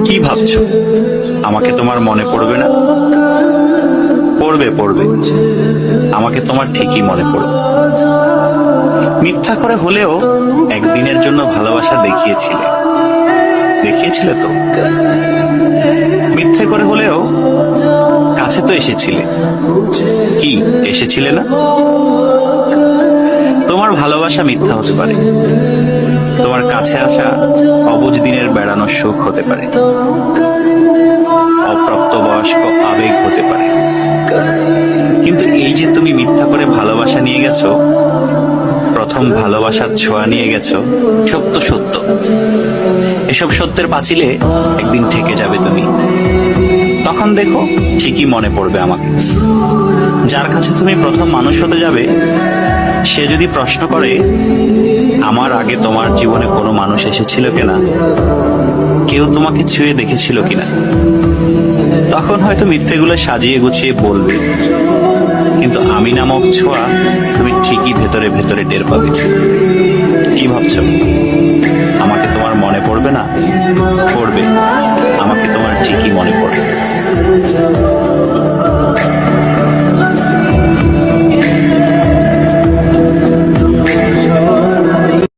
কি ভাবছো আমাকে তোমার মনে পড়বে না? পড়বে পড়বে, আমাকে তোমার ঠিকই মনে পড়বে। মিথ্যা করে হলেও একদিনের জন্য ভালোবাসা দেখিয়েছিলে, দেখিয়েছিলে তো। মিথ্যে করে হলেও কাছে তো এসেছিলে, কি এসেছিলে না? তোমার ভালোবাসা মিথ্যা হতে পারে, তোমার কাছে আসা অবুঝ দিনের বেড়ানোর সুখ হতে পারে, অপ্রাপ্তবয়স্ক আবেগ হতে পারে। কিন্তু এই যে তুমি মিথ্যা করে ভালোবাসা নিয়ে গেছো, প্রথম ভালোবাসার ছোঁয়া নিয়ে গেছো, সত্য সত্য। এসব সত্যের পাঁচিলে একদিন ঠেকে যাবে তুমি। তখন দেখো ঠিকই মনে পড়বে আমাকে। যার কাছে তুমি প্রথম মানুষ হতে যাবে, সে যদি প্রশ্ন করে আমার আগে তোমার জীবনে কোনো মানুষ এসেছিল কিনা, কেউ তোমাকে ছুঁয়ে দেখেছিল কিনা, তখন হয়তো মিথ্যেগুলো সাজিয়ে গুছিয়ে বলবে, কিন্তু আমি নামক ছোঁয়া তুমি ঠিকই ভেতরে ভেতরে টের পাবে। কি ভাবছো?